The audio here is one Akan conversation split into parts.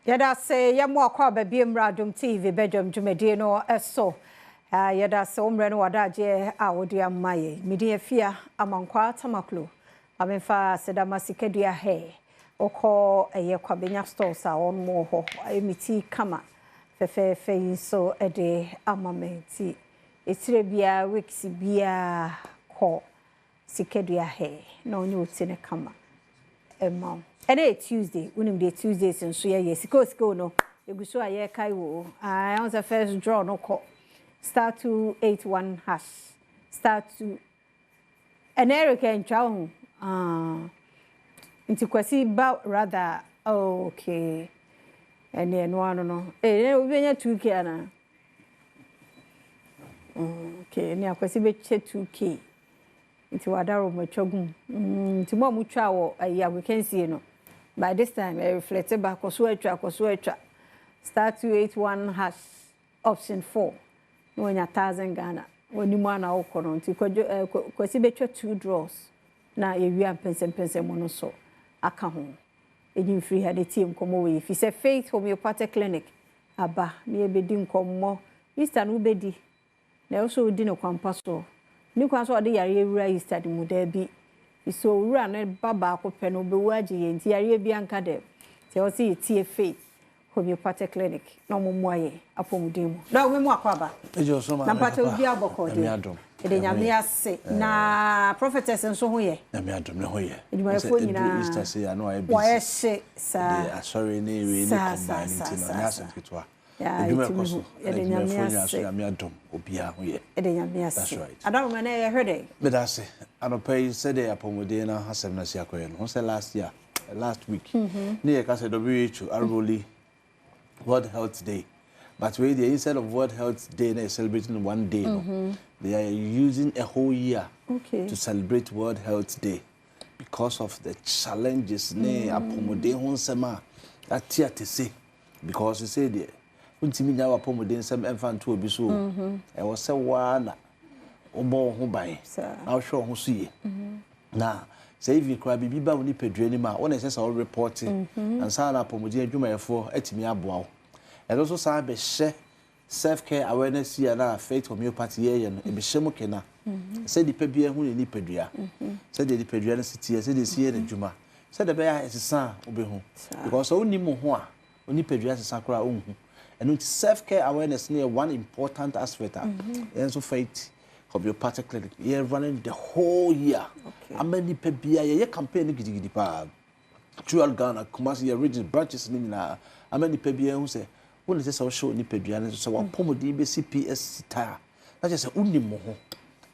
Yada say yamo akwa baby Adom TV Badwam dwumadi no eso. Yada say omre no wadaje a wodi amaye. Midi afia amankwa tamaklo. Amenfa sedama sikedua he. Oko eye kwabenya stores a on mo ho. Emiti kama fefe so ede amamenti. Etire bia weeks bia ko sikedua he. Na onye otine kama. Emam. Ede Tuesday, unim de Tuesdays and so yes, go no. You go so aye kai wo. I on the first draw no call. Star 281 hash. Star 2. An Eric and chow. Into kwasi ba rather okay. And then one no. Eh, we be 2K na. Okay, ni akwasi be 2K. Into wadaro mo chogum. Into mo mutwa wo ayi we can see no. By this time, I reflected back or sweat track. Star 281 hash option 4. When 1,000 Ghana. When you want to open on to Quasibetra 2 draws. Now you are pensem monoso. I come home. And you free had a team come away. If you say Faith Homeopathic Clinic, Abba, near Bedin come more. Eastern Ubedi. They also didn't come paso. New console the area is studying would there be. So run baba ko peno be waji enti yare bianka de te o si tie Faith Homeopathic Clinic no mo moye apomudin mu na wo mu akwaba ejo so ma na pata obi aboko de Adom de nyame ase na prophetess nso ho ye nyame Adom ne ho ye eduma fo nyina Easter say ano ai bi wa ye se sa sorry ne we ni combine nti no na asentwa eduma koso de nyame ase nyame Adom obi a ho ye de nyame ase Adom na ye hwede me da se anopai said the apomode na hasem na sia koye no say last week ne ye ka say WHO aroli World Health Day, but we instead of World Health Day they celebrating one day no, they are using a whole year to celebrate World Health Day because of the challenges ne apomode ho nsema atia te say because you say there untimi nya apomode nsem emfa nto obi so e wo se wa na obo ho ban na wo hwe ho so ye na say if you cry bibi ba woni pedua ni ma wona say all reporting and say na pomodi adwumayefo atimi aboa and also say be share self care awareness here na Faith Homeopathy ye no e be hye mo kena say di pedua hu ni pedua say di pedua na sitie say di sie na dwuma say de be ya esesa obehu because woni mo ho a oni pedua sesa kra onhu and self care awareness near one important aspect and so Faith Homeopathic Clinic. You're running the whole year. How many people ye campaign gidi pa. Throughout Ghana, Kumasi region branches ni na. How many people who say, "When is this show ni people?" So one pomodi be CPS tire. Na just say uni mo ho.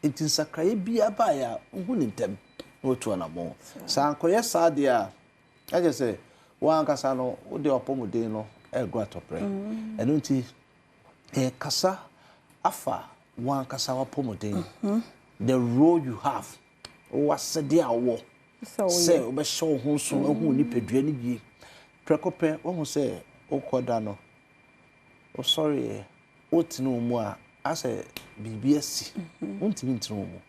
Enti sakraye bia ba ya hu ni ntem. No to na mo. Sa ankoye sa dia. I just say one kasa no wo de opomodi no e go atopre. Enu nti e kasa afa one kasawa pomodin the role you have what said there wo say we show ho so hu ni pedua ni bi prekope wo say o koda no o sorry o tinu mu a ase bbs untimi ntinu mu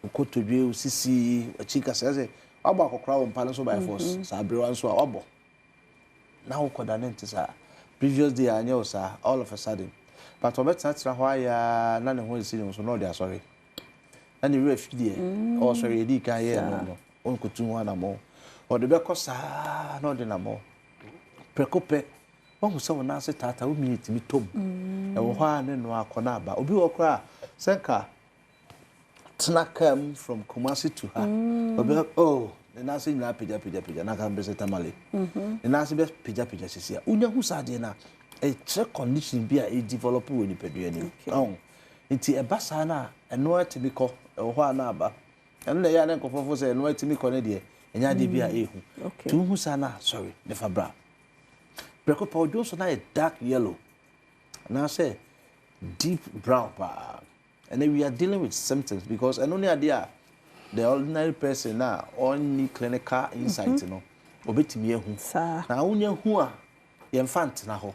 ukotodwe usisi achika say abo akokra wo mpa no so by force sa abrewa nso a abo na o koda ne ntisa previous day anya o sa all of a sudden but obetatra ho ya na ne ho esi no so no dey sorry na ne ref die o sorry di ka ye no on kutu ho na mo o de be kosa no de na mo prekope won so na se tata o mi timi tom e wo ha ne no akona aba obi wo kra senka tnakam from Kumasi to her obi oh the nasi na pija na ka be se tamale the nasi be pija sisia unya hu sa de na a check condition be a develop when you pedua ni nti e basa na eno atimi ko e ho na aba eno na ya na nkofofo say eno atimi ko ne de enya de bia ehu tu hu sana sorry ne fabra breko pa ojo so na a dark yellow na say deep brown pa and then we are dealing with symptoms because eno ne ade the ordinary person na only clinical insight no obetimi ehu na unya hu a infant na ho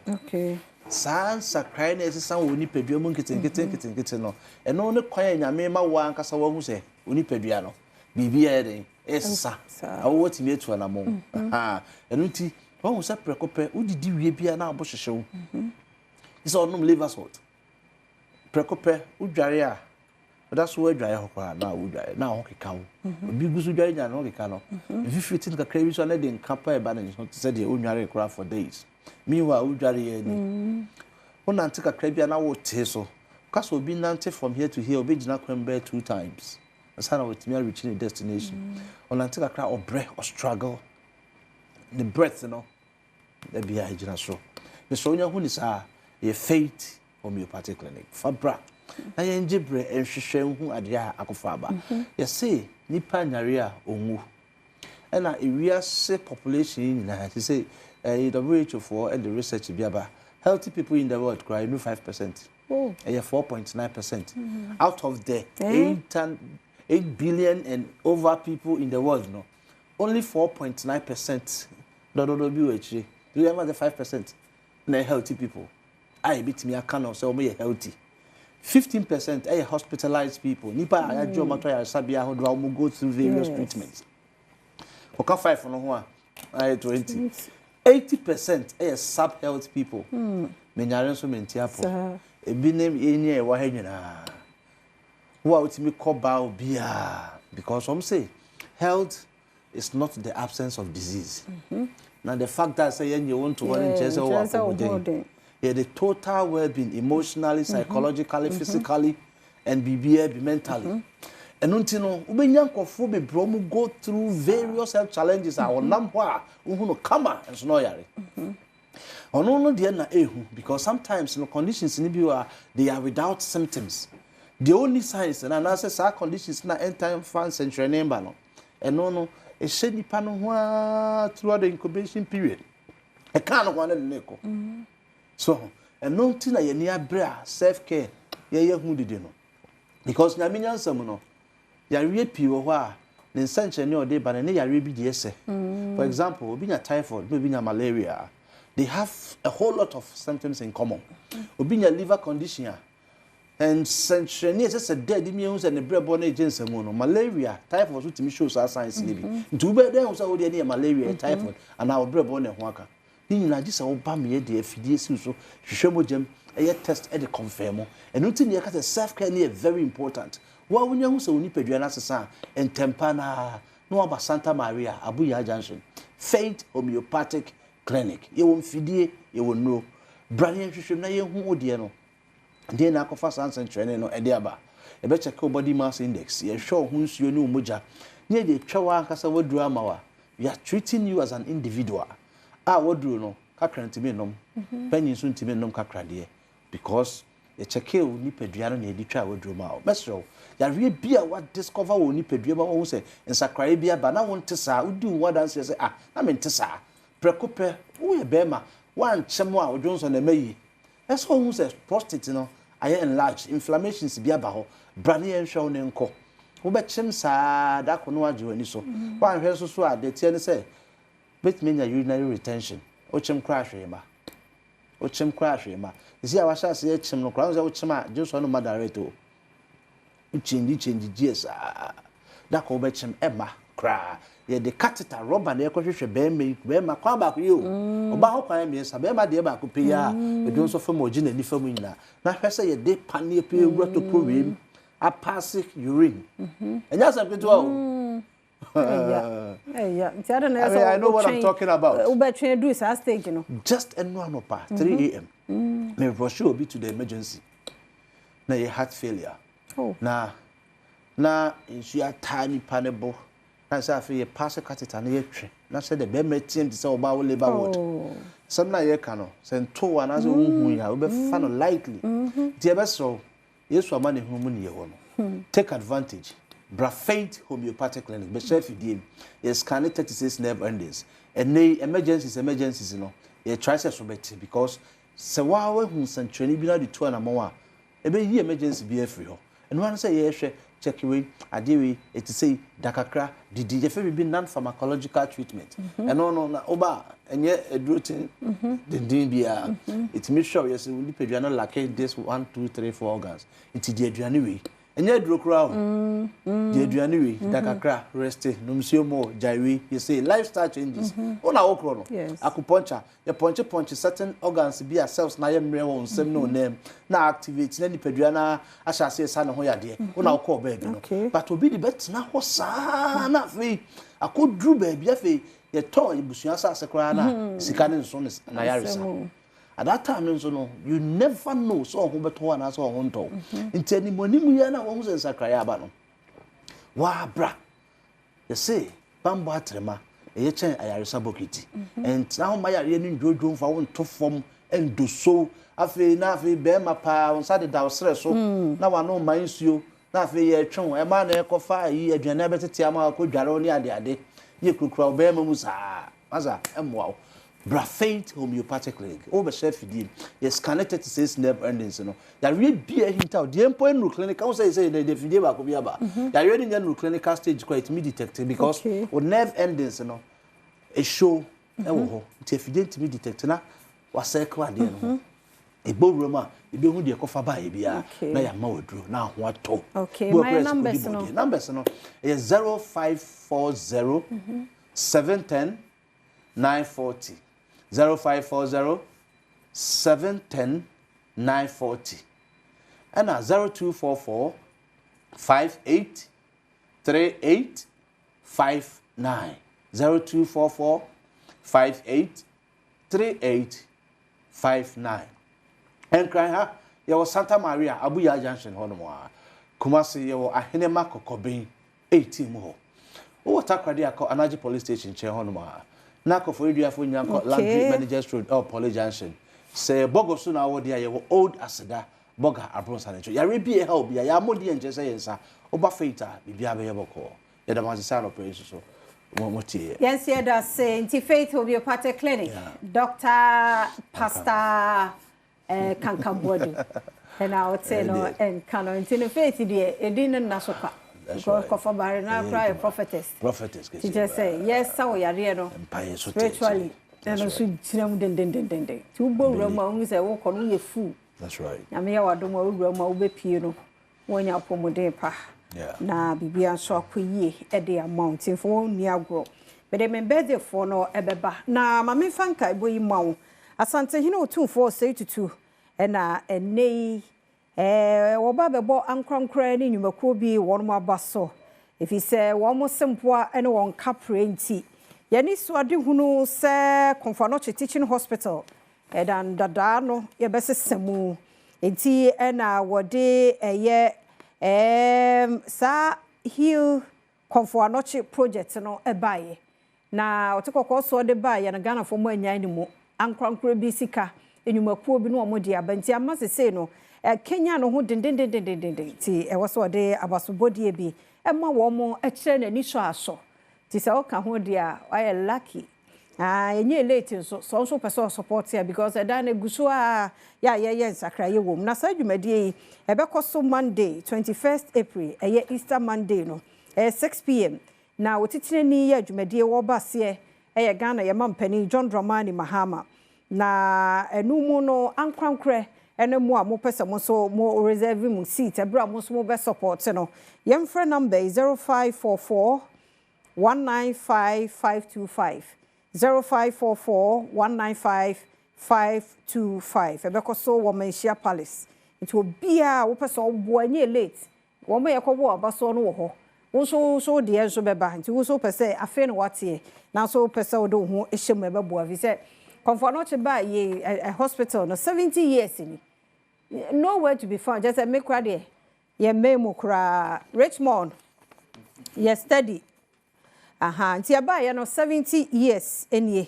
sansa cry na esisa woni pedua mu nkete no eno ne kwan nyame ma wa ankasa wa hu se woni pedua no bibia ye den esisa awo timi etu na mo enu ti When we say precope, who did you be na abohwehwe? It's all no liver salt. Precope, who dware but that's where dry hokwa na wo dry na hokeka wo obi gusu dry nya na hokeka no if you fit ka krabi so na dey nkapa e ba na so say dey onware kra for days meanwhile wo dware ye ni wona ante ka krabi na wo te so cause obi nante from here to here obi gina kwembe 2 times that's how we me reach the destination wona ante ka kra obre or struggle the breath you know the bia gina so me so nya hu ni sa ye faith homeopathic clinic fabra na yenjibre enhwehwe hu ade a akofa aba ye say nipa nyare a onwu na ewiase population na say WHO for and the research biaba healthy people in the world cry no 5%. Oh, 4.9%. Out of the 8 billion and over people in the world, no, only 4.9% WHO. Do you remember the 5%? Na healthy people. I bit me account of say we healthy. 15% are hospitalized people. Nipa ayajo mato ya sabia ho do go through various treatments. Oka 5 no ho a 20. 80% are sub-health people. Menyare so mentiapo. Ebi nem eni e wa ha nyina. Wo utimi koba obia because some say health is not the absence of disease. Now the fact that say you want to run chest yeah, the total well-being emotionally, psychologically, physically, and be mentally. And until no, we go through various health challenges. Our number, come and so no, because sometimes conditions in they are without symptoms. The only signs and analysis are conditions na end time fans and remember no, and no, a shady panel throughout the incubation period. I can't want to so, and no thing I near bra self-care, who did you know? Because Namian Samuno, ya repi wa, then century no day, but ya rebi DS. For example, being a typhoid, maybe a malaria, they have a whole lot of symptoms in common. Being a liver condition, and century near just a dead immune and a breadborn agents, malaria, typhoid, which shows our science living. Two bed there was already near malaria, typhoid, and our breadborn and waka. Ni just obama ye de afidie si so hwehwemo gem e test e de confirm and until you say self care is very important wa wonya hu se oni padua na sesa entempa na no aba Santa Maria Abuya Junction Faith Homeopathic Clinic ye won fidie ye won no brane hwehwem na ye hu ode no de na akofa sansen training no e de aba e be check body mass index ye hwe hu nsuo ni omoja ne de twa akasa waduru amawa we are treating you as an individual. Wadru no kakra ntime nom panyin so ntime nom kakra de because ye cheke o ni padua no na edi twa wadru ma o mesro ya re bia wa discover o ni padua ba wo se nsakrai bia ba na won tesa udi wo dan se na me ntesa prekope wo ye be ma wan chem a odwonso na mayi eso wo se prostate no aye enlarge inflammations bia ba ho brane ye nhwe ne nko wo be chem sa da kono age wani so wan hwe so a de tie ne se bet me urinary retention ochem crash ema ochem crash ema isi awasha se echem no kra o chem a jesu no moderate o change gs da ko be chem ema kra ye de catheter rubber na ekohwehwe be ma kwa ba ko yo oba ho kwan me sa be ma de ba ko pe ya e don so fam ogi na ni fam nyina na hwese ye de pane pe ewura to program a pass urine enya sa peto o yeah. I know what I'm talking about. Do is our stage, you know. Just a normal part, 3 a.m. May rush you be to the emergency. Now your heart failure. Oh. Now you are tiny panable. Now say after you pass a catheter na yetwe. Now say the be team to say oba wo labor ward. Some na ye ka no. Say to an as hu ya, we be fan lightly. The be so yesu amane hu mu ne ye ho no. Take advantage. Faith Homeopathic Clinic, but chef you is scanning 36 nerve endings. And they emergencies, you know. You try to submit because so while who sent training be the 2 and more. A be emergency be free. And one say yes, check away, adiwi, it say dakakra, did you be non pharmacological treatment? And no, oba, and yet a routine, the DBR. It makes sure yes, we pediana like this 1, 2, 3, 4 organs. It's the January. Enye duro kura ho. The aduane wi da kakra rest no msio mo jaiwe you say lifestyle changes. Ona okro no. Acupuncture ye punch certain organs be cells na ye mre wo nsem no name na activate na nipadua na ahyase esa ne ho yade. Ona okọ bed no. But obi di bet na ho sa na fe akodru ba bia fe ye ton ibusua sa sekra na sika ne nso na yaresa. At that time, you never know so who beto and so on to. In any money, na won't say Sakrayabano. Wa bra. You say, Bamba trema, a chen ayarisa bokiti. And now my yen jojo found to form and do so. Afe na fe be ma pa on Saturday da stress so. Now I know minds you. Na fe ye chon e ma na ekofa yi aduane betete ama ko dware oni ade. Ye kukura be ma musa. Maza emwa. Faith Homeopathic Clinic. Over chef fidin. Yes, connected to says nerve endings. You know, ya read be a hint out. The employee no clinic. I say the fidin ba ko bi aba. Ya ready no clinical stage quite me detected because with nerve endings, you know, a show. E wo ho. The fidin to me detected na was circle ade no. E bo roma. E be hu de kofa ba e bia. Na ya ma wodru. Na ho ato. Okay. My numbers no. Numbers no. Is 0540 710 940. 0540 710 940 and 0244 58 38 59 0244 58 38 59 and cry ha you Santa Maria Abuya Junction honomoa Kumasi you Ahenema Kokobin 18 mo o takwade akọ Anaji police station che honomoa Nako for you for Yanko Landry Managers Road or Poly Junction. Say Bogosu na wo dia ye old aseda Boga Abronsan. Ya rebi e help ya modi en chese yensa. Oba feita bibia be yeboko. Ya da manzisa operation so. Motie. Yes, yeah, that's saying Faith Homeopathic Clinic. Dr. Pastor Kankambodi. And I would say no and canon in Faith the Edin Nasoka. Because Kofa na cry prophetess. She just say yes, so ya no. Spiritually. And also tinam den. Tu bo roma hu say wo kono ye fu. That's right. Na me ya wadom wo roma wo be pie no. Wonya pomode pa. Na bibia so akoyie e de amount for ni agro. But the birthday for no ebeba. Na mame fanka eboyi mawo. Asante hina otumfo say tutu. E na enei woba bebo ankrankra ni nyumakuo bi wonmo abaso efi se womo sempoa ene won kapre nti yani so ade hunu se Comfort Teaching Hospital dan dada no ye besesemu enti ena wode eye sa heal Comfort project no ebaye na otekoko so de baye na Ghana fo mo anyan ni mu ankrankra bi sika enyumakuo bi no omo dia banti amasese no Kenya no ho den ti e woso de abasobodie bi e ma wo mo e kire na ni so aso ti se o ka ho dia why lucky enye late so person support here because dan eguso ya nsakra ye wom na sa dwumadie e be koso Monday 21st April Easter Monday no 6 p.m. na otitire ni ya dwumadie wo base Ghana ye mampani John Dramani Mahama na enumu no ankrankre ene mo a mo pese mo so mo reserve mo seat ebra mo so mo be support no yemfre number 0544 195 525 0544 195 525 ebeko so wo menhia palace nti obia wo pese obo anye late wo mo yekobo abaso no wo ho wo so de enso beba nti wo so pese afi no watie na so pese wo do ho ehyem ebebo afi se Comfort ba ye a hospital no 70 years ni nowhere to be found just a make crade ye memo kra Richmond ye study nti aba ye no 70 years enie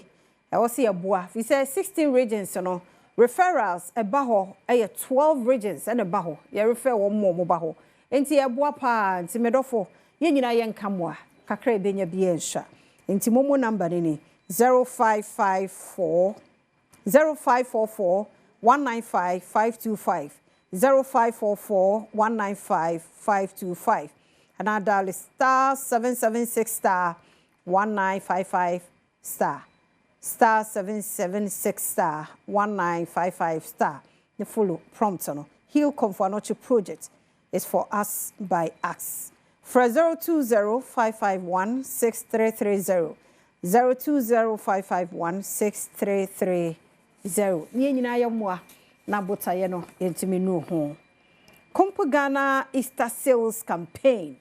e wo se ye boa fi say 16 regions no referrals eba ho 12 regions and eba ho ye refer wo mo ba ho enti ye boa pa nti medofo ye nyina ye nkamwa kakra benya bi ensha enti momo number ni 0544 195 525 0544 195 525 and I dial star 776 star 1955 star 776 star 1955 star the follow prompt no Heal Comfort project is for us by us. For 020-551-6330. 020-551-6330. Nye nyina ye moa na botaye no yentimi nu ho. Kompo Ghana Easter Sales Campaign.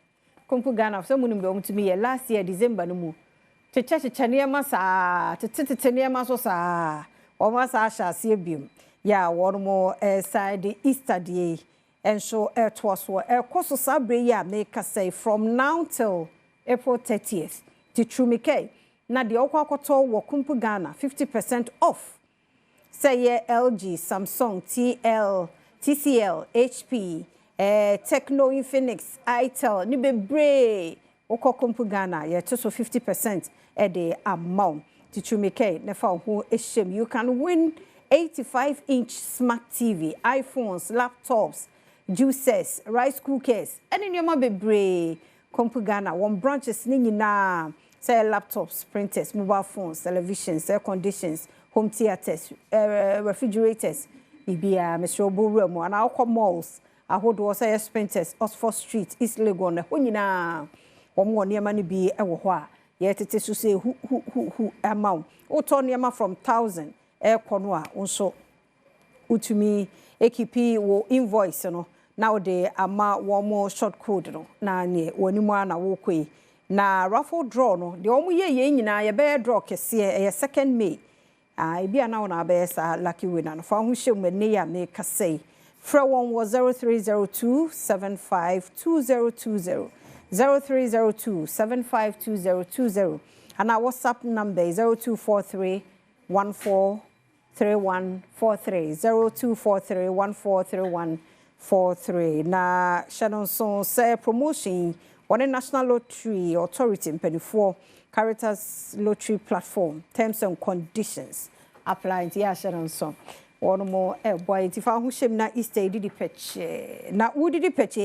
Kompo Ghana so munim de omtimi ye last year December no mu. Cheche niema sa, tete niema so sa. O ma sa sha se biom. Ya won mo side Easter day. And so it was what course sabre ya make us say from now till April 30th. To Trumike. Na the okwakoto wo Kompo Ghana 50% off. Say LG, Samsung, TCL, HP, Techno, Infinix, Itel, ni bebre oko Kompo Ghana ye to so 50% at the amount. To Trumike, nefa who shame. You can win 85-inch smart TV, iPhones, laptops, juices, rice cookers, and in your bebre Kompo Ghana. One branches ni na say laptops, printers, mobile phones, televisions, air conditions, home theaters, refrigerators. Ibia Mr. Oburumo and our malls. I hold was say printers, Oxford Street, East Legon. When you na one near money be a wa. Yet it is to say who amount. O Tonyama from 1,000 air conwa also. Utumi ekipi wo invoice no. Now they ama one more short code no. Na ni wonimwa na wokwe. Na raffle draw no. The omu ye nyina ye be draw kese e 2nd May. Ibia na ona be sa lucky winner. Fa hu hye mane ya make say. Fra one was 0302752020. 0302752020. And our WhatsApp number is 0243143143. 0243143143. Na Shannon son say promotion on a National Lottery Authority in 24 Caritas Lottery Platform. Terms and conditions apply to Shannon son. One more boy if I who shame na Easter did patch. Na who did patch?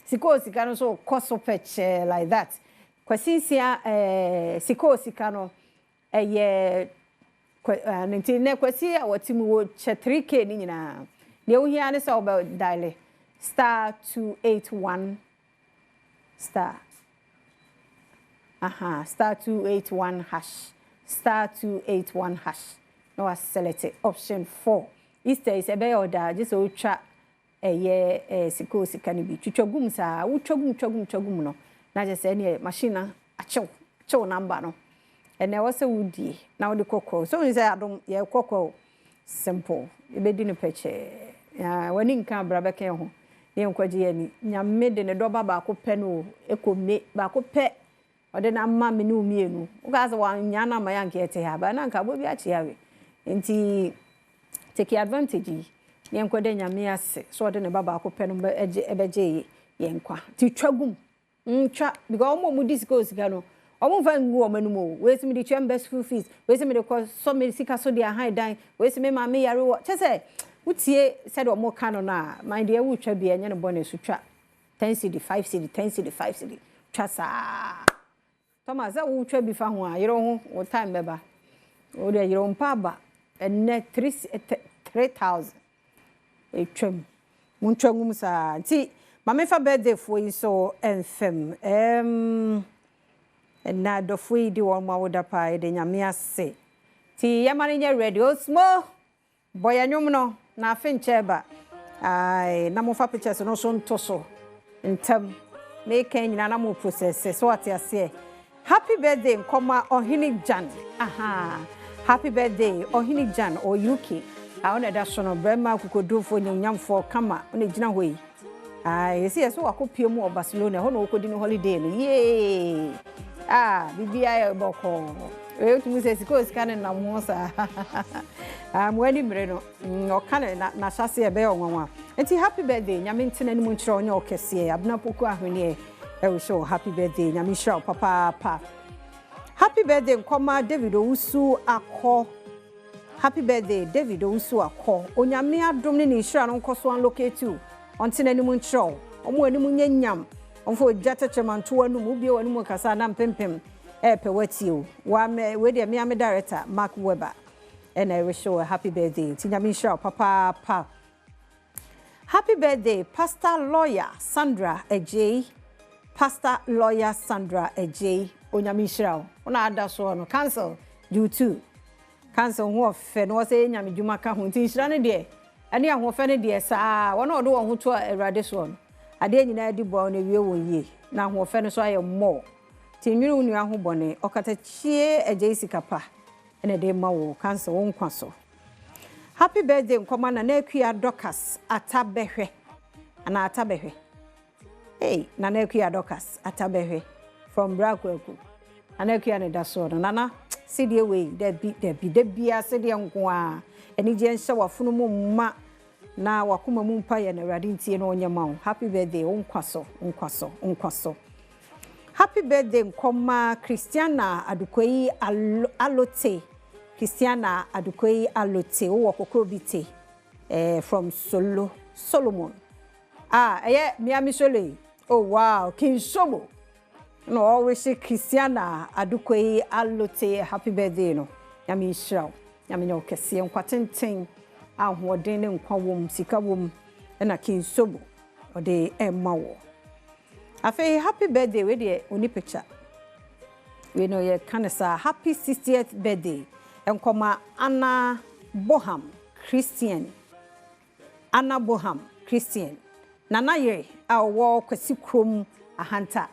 Siko sikano so cost patch like that. Kwasinsia siko sikano ye nti ne kwasi a watimu wo che 3k ni nyina. De wo hia ne so about dial star 281 star. Star 281 hash. Star 281 hash. No was select option 4. Easter is a be order just o twa siko sikani bi twagum sa wo twagum no. Na je say ne machine achew number no. And there was a woody now the cocoa. So is Adom ye cocoa simple. You be din peche. When in can brabeke ho. Ye nkwaji ani. Nyame de ne doba ba ko pe no ekome ba ko pe. Ode na ma me no mienu. Uga za wan nya na ma yanke ete ha ba na nka bo bi achi yawe. Nti take advantage. Ye nkwade nyame ase. So ode ne baba ko pe no ebeje ye nkwa. Ti twagum. Twa because omo mu disco sika no. Omo fa ngu o manu mo. We simi di twem school fees. We simi de ko so me sika so dia high dan. We simi ma me yare wo. Chese utie said omo ka no na. My dear wo twa bia nya no bone so twa 10 cedi 5 cedi 10 cedi 5 cedi. Twa sa. Thomas a wo twa bi fa ho a yero ho wo time beba. O de yero mpa ba. Enne 3000. E twem. Mun twa ngum sa. Nti mama fa birthday for you so enfem. Na do fui di won ma woda pa de nyame ase ti yamane nya radio smo boy anyum no na afinche ba ai na mo fa pictures no so ntoso ntem me kan nyina na mo process so ate ase happy birthday nkoma ohini jan happy birthday ohini jan o UK a ona da so no brema kukodufo nyamfo kama ona gina hoyi ai esi so akopie mu o Barcelona ho no okodi no holiday no yee BBI boko. We to say siko scan na mo sa. Mwani mre no. O kan na hyase e be onwanwa. Enti happy birthday. Nyame ntena ni mu nkyere onye okese. Abna poku ahwene e we show happy birthday. Nyame show papa. Happy birthday nkoma David Owusu akọ. Happy birthday David Owusu akọ. Onyame adom ne ni hira no nkoso an locate you. Ontena ni mu nkyere. Omo ani mu nyanyam. Onfo jata chemanto anu mu bie wanu mu kasa na mpempem pe watio wa me we de me am director Mark Weber and I wish you a happy birthday tinyame show papa Happy birthday, Pastor Lawyer Sandra Ejay. Pastor Lawyer Sandra Ejay. Onyami Shirao. Ona ada so no cancel due to cancel ho fe no say nyame dwuma ka ho nti Shira ne de. Ene ahofe ne de saa wona odo wo ho to Awurade so no. Ade nyina di bo na wie wo yie. Na ahofe ne so aye mo. Ti nwuru nua ho bone okatachie Ejay sikapa. Ene de ma wo cancel wo nkwaso. Happy birthday nkoma na Akua Dorcas Atabehwe. Ana Atabehwe. Hey, Nana Akua Dorcas Atabehwe from Brakweku. Ana Akua ne da so no nana sidie we da bia sidie nko a eni je nhyɛ wafunu mu mma na wakoma mu mpa ye na Awurade ntie no onyema wo. Happy birthday nkwaso. Happy birthday nkoma Christiana Adukoyi Alote. Christiana Adukoyi Alote wo kokobite from Solomon. Miami Sole. Oh wow, King Sobo. No always say Christiana Adukoyi Alote happy birthday no. Yami Israel. Yami no kese nkwatenten ahoden ne nkwa wom sika wom na King Sobo ode emma wo. Afi happy birthday we dey oni picture. We know ye kanasa happy 60th birthday. Enkoma Anna Boham Christian. Anna Boham Christian. Nana ye a wo kwasi krom ahanta.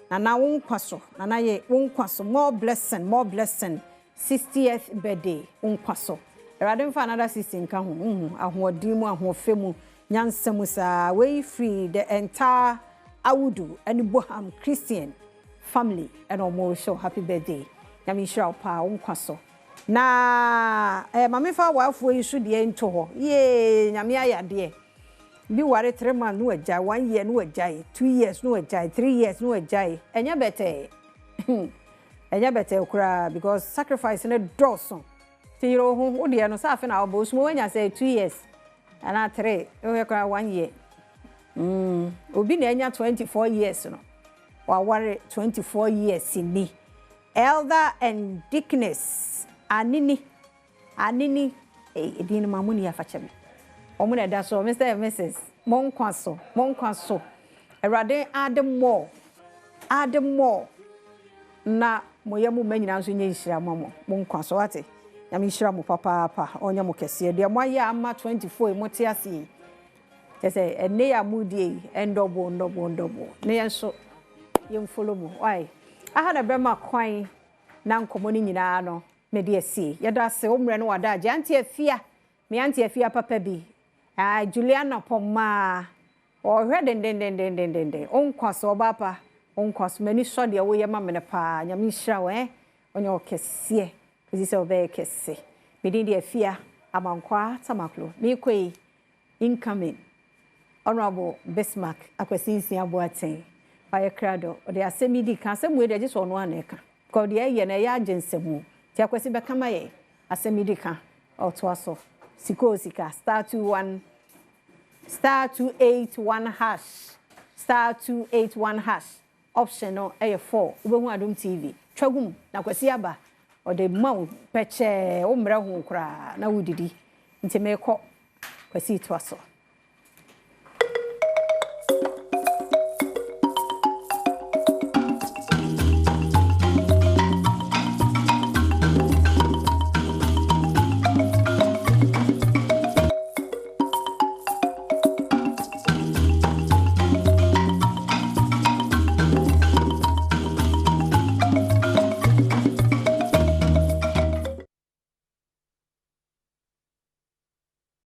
Nana wonkwaso. Nana ye wonkwaso more blessing 60th birthday wonkwaso. Erade mfa another 16 ka ho. Ahoodi mu ahofe mu nyansam sa way free the entire Awudu and Boham Christian family and omo show happy birthday. Nyame hira pa wonkwaso. Na mama fa wafo yisu de ento ho ye nyame ayade bi ware 3 months no agya 1 year no agya 2 years no agya 3 years no agya enya bete kura because sacrifice na doso tiro ho de no sa afi na obo so wanya say 2 years ana 3 o kura 1 year obi na enya 24 years no wa ware 24 years ni elder and deaconess Anini edin mamuni ya fachemi omuna da so Mr. and Mrs. Monkwaso Erade Adom more na moyemu manyina nso nye nhira mamo Monkwaso ate nyame nhira mo papa onya mo kese de mo ya ama 24 emote ase tese ene ya mudie endobo ne yenso yemfollow mo why aha na brema kwan na nkomo ni nyina no me de asie yada se omre no wada age anti afia papa bi Juliana Pomma o hwe den onkwaso bapa onkwaso mani so de wo ye mamene pa nyame hira we onye okese ezi se obe kese me de afia amankwa tamaklo me koi incoming honorable Bismarck akwasinsi aboaten by crado de asemidi kan asemu de je so no aneka ko de ye na ya agensemu ti akwasi be kama ye asemidi kan otoaso sika *281# option no 4 ubehu Adom TV twagum na kwasi aba ode maw peche umre hu kra na wudidi nti mekọ kwasi toaso